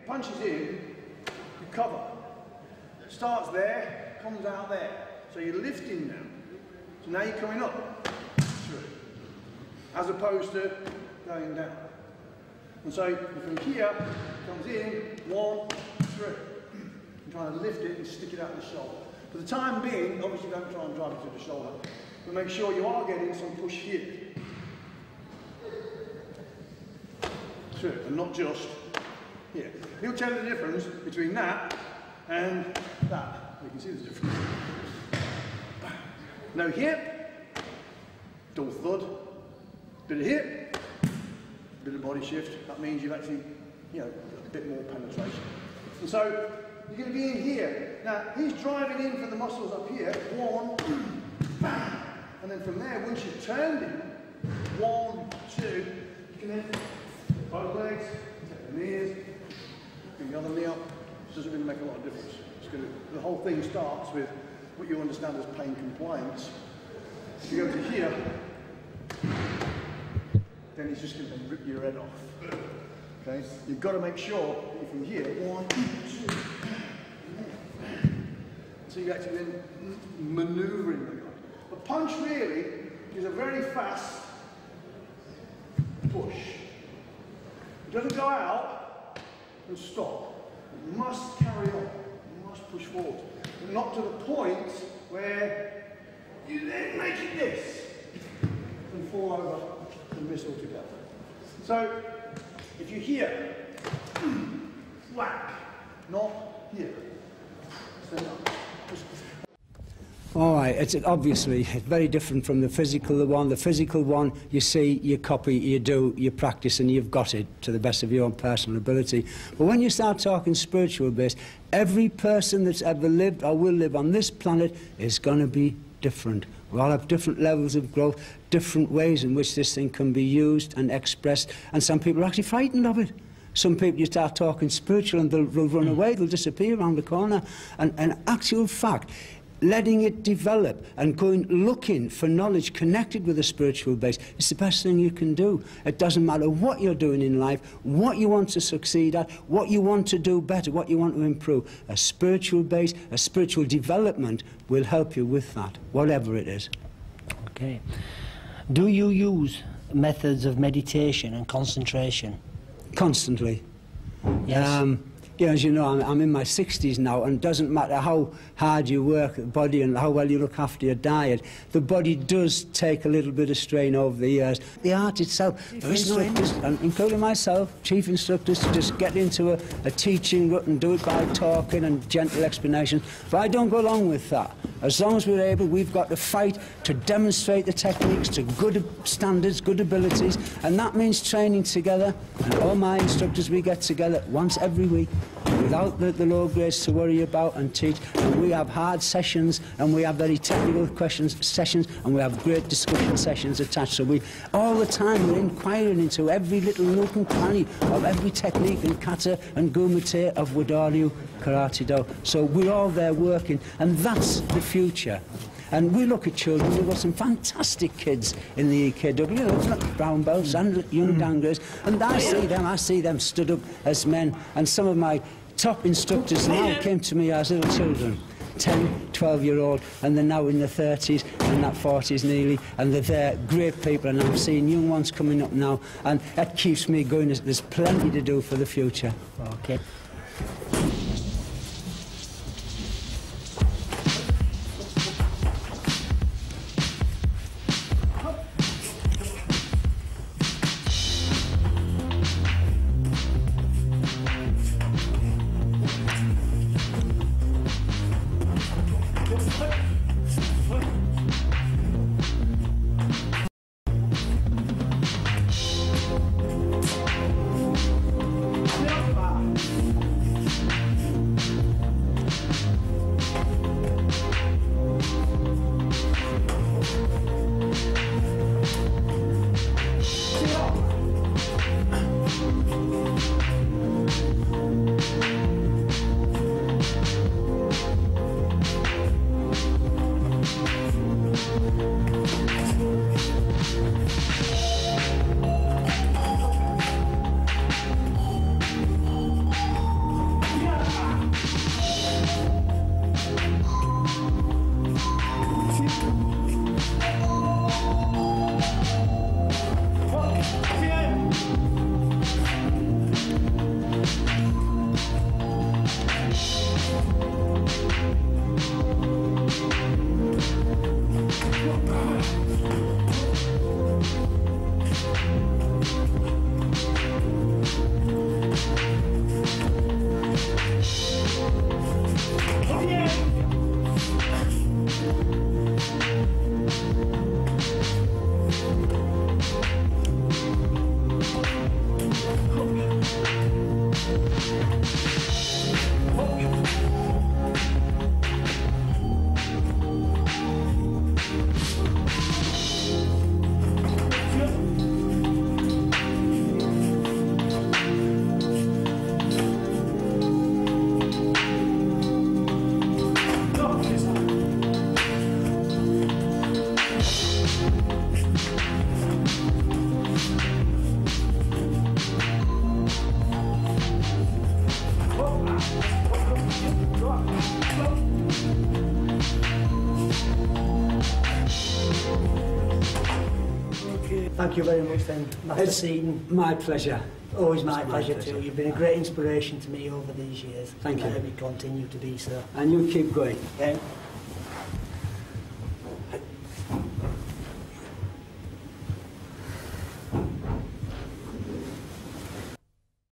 punches in, you cover. Starts there, comes out there. So you're lifting now. So now you're coming up, through, as opposed to going down. And so from here, comes in, 1, 3. I'm trying to lift it and stick it out the shoulder. For the time being, obviously don't try and drive it to the shoulder, but make sure you are getting some push here. Through, and not just here. He'll tell you the difference between that and that. You can see the difference. No hip, dull thud, bit of hip, bit of body shift. That means you've actually, you know, a bit more penetration. And so you're going to be in here. Now he's driving in for the muscles up here. 1, bam, and then from there, once you've turned in, 1, 2, you can then both legs, take the knees, bring the other knee up. It doesn't really make a lot of difference. It's going to, the whole thing starts with what you understand as pain compliance. If you go to here, then he's just going to rip your head off. Okay? You've got to make sure that you're from here, 1, 2, so you're actually then manoeuvring the guy. The punch really is a very fast push. It doesn't go out and stop. It must carry on. You must push forward. But not to the point where you then make it this and fall over and miss altogether. So if you're here, whack, not here. Stand up. All right, it's obviously very different from the physical one. The physical one, you see, you copy, you do, you practice, and you've got it to the best of your own personal ability. But when you start talking spiritual base, every person that's ever lived or will live on this planet is going to be different. We all have different levels of growth, different ways in which this thing can be used and expressed, and some people are actually frightened of it. Some people, you start talking spiritual and they'll run away, they'll disappear around the corner. And in actual fact, letting it develop and going looking for knowledge connected with a spiritual base is the best thing you can do. It doesn't matter what you're doing in life, what you want to succeed at, what you want to do better, what you want to improve. A spiritual base, a spiritual development will help you with that, whatever it is. Okay. Do you use methods of meditation and concentration? Constantly. Yes. Yeah, as you know, I'm in my 60s now, and it doesn't matter how hard you work the body and how well you look after your diet, the body does take a little bit of strain over the years. The art itself, there is no interest, and including myself, chief instructors, to just get into a teaching rut and do it by talking and gentle explanations. But I don't go along with that. As long as we're able, we've got to fight to demonstrate the techniques to good standards, good abilities, and that means training together. And all my instructors, we get together once every week, without the low grades to worry about and teach. And we have hard sessions, and we have very technical sessions, and we have great discussion sessions attached. So we, all the time, we're inquiring into every little nook and cranny of every technique in kata and gumite of Wado-ryu Karate Do. So we're all there working, and that's the future. And we look at children, we've got some fantastic kids in the EKW, like brown belts and young dangers, and I see them stood up as men, and some of my top instructors now came to me as little children, 10, 12-year-old, and they're now in their 30s and that 40s nearly, and they're great people, and I'm seeing young ones coming up now, and that keeps me going. There's plenty to do for the future. Okay. Thank you very much then, Master Seaton. My pleasure. Always my pleasure too. You've been a great inspiration to me over these years. Thank you. And I hope you continue to be so. And you keep going. Okay.